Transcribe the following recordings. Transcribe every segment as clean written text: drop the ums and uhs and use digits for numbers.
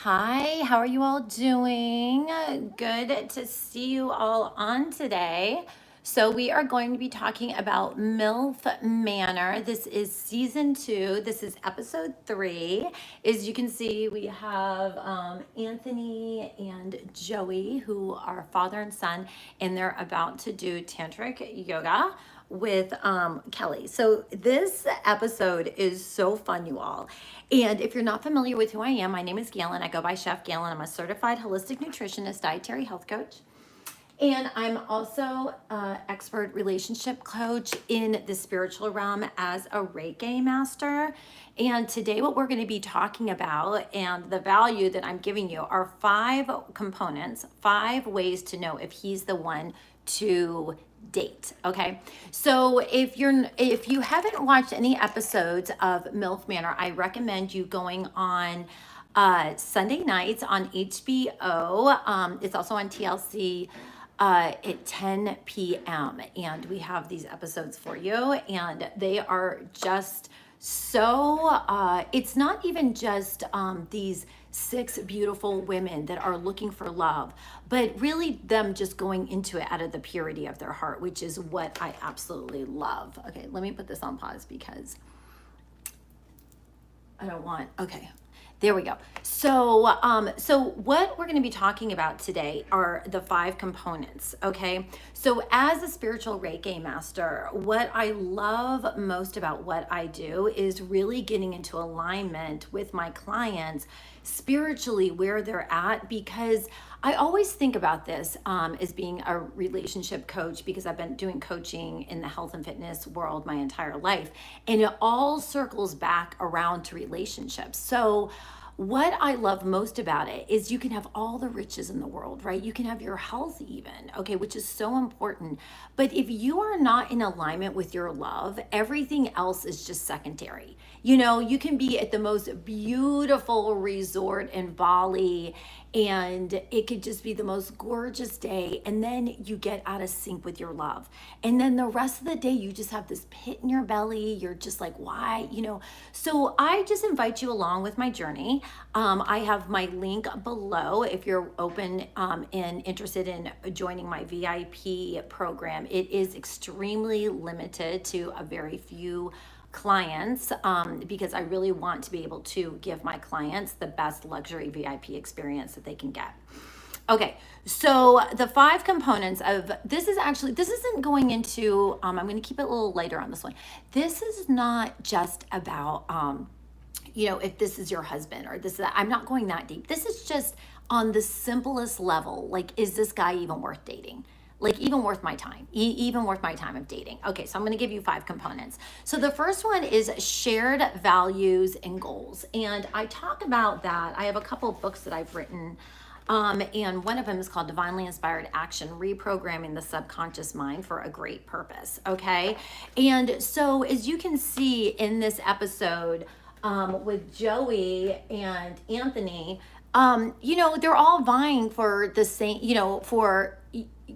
Hi, how are you all doing? Good to see you all on today. So, we are going to be talking about MILF Manor. This is season 2. This is episode 3. As you can see, we have Anthony and Joey, who are father and son, and they're about to do tantric yoga with Kelly. So this episode is so fun, you all. And if you're not familiar with who I am, my name is Gailyn. I go by Chef Gailyn. I'm a certified holistic nutritionist, dietary health coach. And I'm also an expert relationship coach in the spiritual realm as a Reiki master. And today, what we're going to be talking about and the value that I'm giving you are 5 components, 5 ways to know if he's the one to date. Okay, so if you haven't watched any episodes of MILF Manor, I recommend you going on Sunday nights on HBO. It's also on TLC at 10 p.m. And we have these episodes for you, and they are just so, it's not even just these 6 beautiful women that are looking for love, but really them just going into it out of the purity of their heart, which is what I absolutely love. Okay, let me put this on pause because I don't want, okay. There we go. So what we're going to be talking about today are the 5 components. Okay. So as a spiritual Reiki master, what I love most about what I do is really getting into alignment with my clients spiritually where they're at, because I always think about this as being a relationship coach, because I've been doing coaching in the health and fitness world my entire life, and it all circles back around to relationships. So what I love most about it is you can have all the riches in the world, right? You can have your health even, okay, which is so important. But if you are not in alignment with your love, everything else is just secondary. You know, you can be at the most beautiful resort in Bali, and it could just be the most gorgeous day, and then you get out of sync with your love, and then the rest of the day you just have this pit in your belly. You're just like, why, so I just invite you along with my journey. I have my link below if you're open and interested in joining my VIP program. It is extremely limited to a very few clients, because I really want to be able to give my clients the best luxury VIP experience that they can get. Okay, so the 5 components of this isn't going into, I'm going to keep it a little lighter on this one. This is not just about, if this is your husband or this, I'm not going that deep. This is just on the simplest level. Like, is this guy even worth dating? Like, even worth my time, even worth my time of dating. Okay, so I'm going to give you 5 components. So the first one is shared values and goals. And I talk about that. I have a couple of books that I've written. And one of them is called Divinely Inspired Action, Reprogramming the Subconscious Mind for a Great Purpose. Okay. And so as you can see in this episode, with Joey and Anthony, they're all vying for the same, for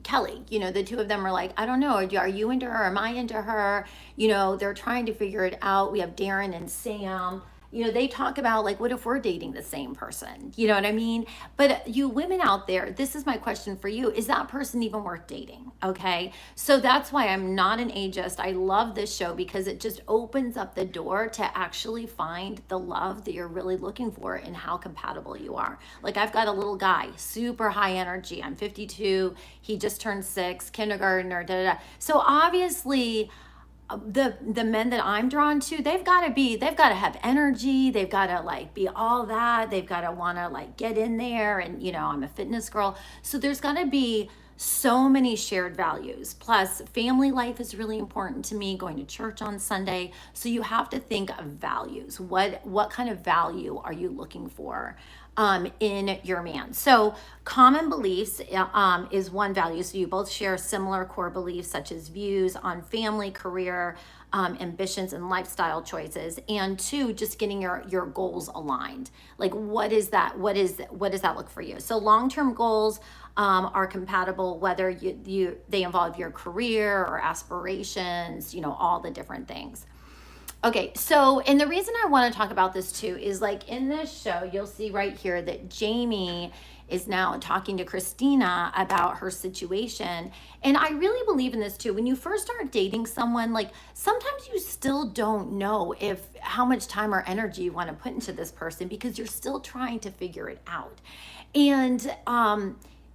Kelly. The 2 of them are like, I don't know, are you into her? Am I into her? They're trying to figure it out. We have Darren and Sam. They talk about, like, what if we're dating the same person? You know what I mean? But you women out there, this is my question for you. Is that person even worth dating? Okay. So that's why I'm not an ageist. I love this show because it just opens up the door to actually find the love that you're really looking for and how compatible you are. Like, I've got a little guy, super high energy. I'm 52. He just turned 6, kindergartner, da da da. So obviously, the men that I'm drawn to, they've got to have energy. They've got to, like, be all that. They've got to want to, like, get in there. And, I'm a fitness girl. So there's got to be so many shared values. Plus, family life is really important to me, going to church on Sunday. So you have to think of values. What kind of value are you looking for in your man? So common beliefs is one value. So you both share similar core beliefs, such as views on family, career, ambitions, and lifestyle choices. And 2, just getting your goals aligned. Like, what does that look for you? So long-term goals are compatible, whether they involve your career or aspirations, all the different things. Okay, so, and the reason I want to talk about this too is like in this show, you'll see right here that Jamie is now talking to Christina about her situation. And I really believe in this too. When you first start dating someone, like sometimes you still don't know if how much time or energy you want to put into this person because you're still trying to figure it out. And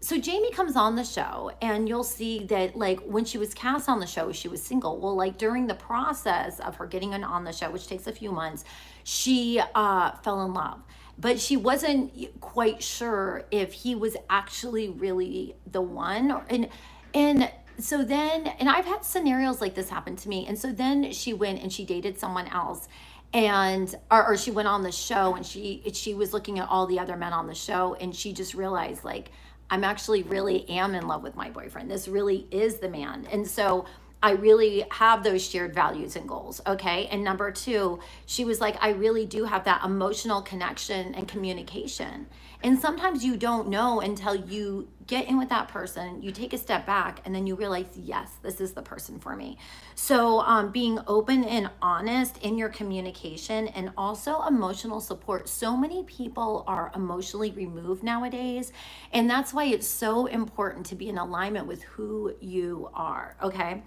so Jamie comes on the show and you'll see that like when she was cast on the show, she was single. Well, like during the process of her getting on the show, which takes a few months, she fell in love. But she wasn't quite sure if he was actually really the one. And so then, and I've had scenarios like this happen to me. And so then she went and she dated someone else, and or she went on the show and she was looking at all the other men on the show, and she just realized like I'm actually really am in love with my boyfriend. This really is the man. And so I really have those shared values and goals. Okay. And number two, she was like, I really do have that emotional connection and communication. And sometimes you don't know until you get in with that person, you take a step back, and then you realize, yes, this is the person for me. So being open and honest in your communication, and also emotional support. So many people are emotionally removed nowadays. And that's why it's so important to be in alignment with who you are. Okay.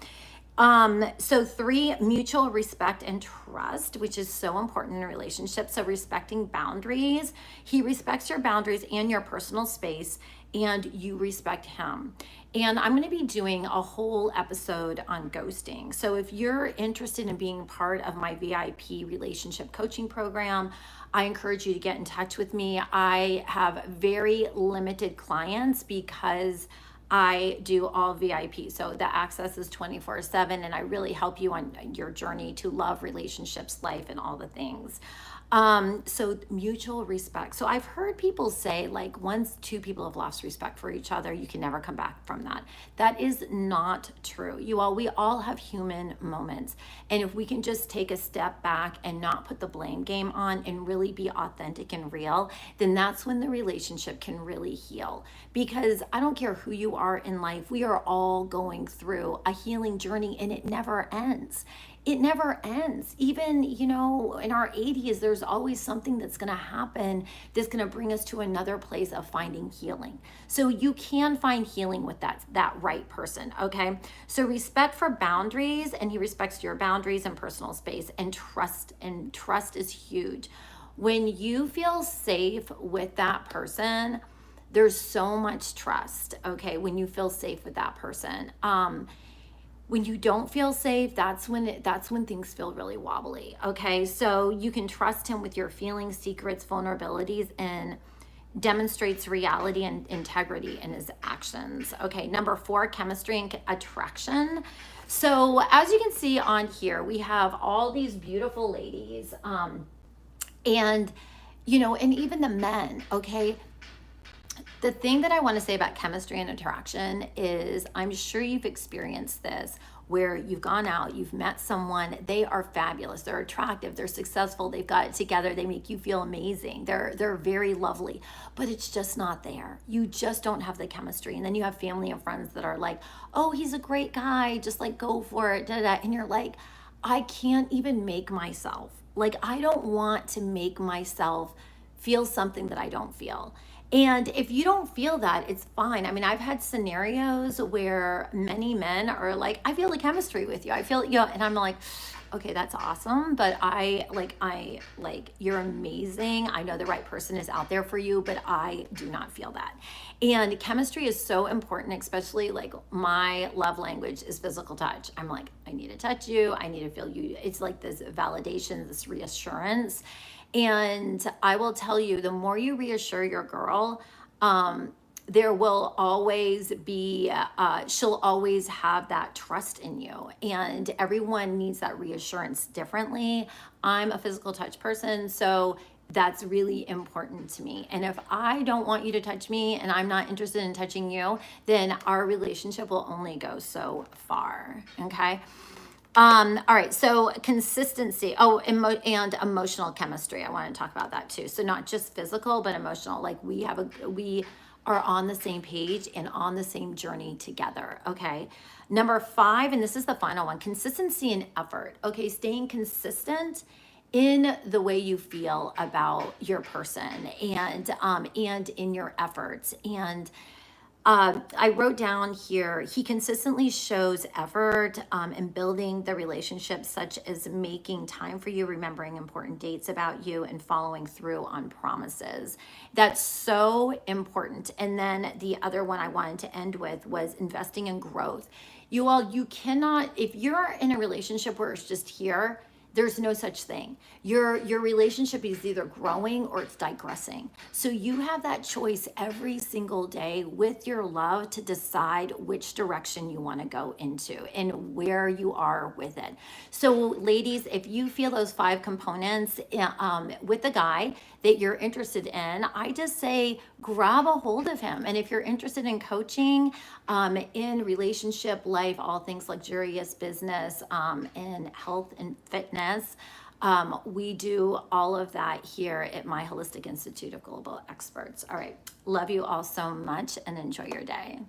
So three, mutual respect and trust, which is so important in a relationship. So respecting boundaries. He respects your boundaries and your personal space, and you respect him. And I'm going to be doing a whole episode on ghosting. So if you're interested in being part of my VIP relationship coaching program, I encourage you to get in touch with me. I have very limited clients because I do all VIP. So the access is 24/7, and I really help you on your journey to love, relationships, life, and all the things. So mutual respect. So I've heard people say like once two people have lost respect for each other, you can never come back from that. That is not true. We all have human moments. And if we can just take a step back and not put the blame game on and really be authentic and real, then that's when the relationship can really heal. Because I don't care who you are in life, we are all going through a healing journey, and it never ends. It never ends. Even, in our 80s, there's always something that's going to happen that's going to bring us to another place of finding healing. So you can find healing with that right person, okay? So respect for boundaries, and he respects your boundaries and personal space, and trust is huge. When you feel safe with that person, there's so much trust, okay? When you feel safe with that person. When you don't feel safe, that's when things feel really wobbly. Okay, so you can trust him with your feelings, secrets, vulnerabilities, and demonstrates reality and integrity in his actions. Okay, number 4, chemistry and attraction. So as you can see on here, we have all these beautiful ladies, and even the men. Okay. The thing that I want to say about chemistry and attraction is I'm sure you've experienced this where you've gone out, you've met someone, they are fabulous, they're attractive, they're successful, they've got it together, they make you feel amazing, they're very lovely, but it's just not there. You just don't have the chemistry. And then you have family and friends that are like, oh, he's a great guy, just like go for it, da, da, da. And you're like, I can't even make myself. Like, I don't want to make myself feel something that I don't feel. And if you don't feel that, it's fine. I mean, I've had scenarios where many men are like, I feel the chemistry with you. I feel, and I'm like, okay, that's awesome. But you're amazing. I know the right person is out there for you, but I do not feel that. And chemistry is so important, especially like my love language is physical touch. I'm like, I need to touch you. I need to feel you. It's like this validation, this reassurance. And I will tell you, the more you reassure your girl, there will always be, she'll always have that trust in you. And everyone needs that reassurance differently. I'm a physical touch person, so that's really important to me. And if I don't want you to touch me and I'm not interested in touching you, then our relationship will only go so far, okay? All right, so consistency. Oh, and emotional chemistry. I want to talk about that too. So not just physical, but emotional. Like we are on the same page and on the same journey together. Okay. Number 5, and this is the final one, consistency and effort. Okay. Staying consistent in the way you feel about your person, and in your efforts. And I wrote down here, he consistently shows effort in building the relationship, such as making time for you, remembering important dates about you, and following through on promises. That's so important. And then the other one I wanted to end with was investing in growth. You cannot, if you're in a relationship where it's just here, there's no such thing. Your relationship is either growing or it's digressing. So you have that choice every single day with your love to decide which direction you want to go into and where you are with it. So ladies, if you feel those 5 components with the guy that you're interested in, I just say grab a hold of him. And if you're interested in coaching in relationship, life, all things luxurious, business, and health and fitness, we do all of that here at my Holistic Institute of Global Experts. All right. Love you all so much and enjoy your day.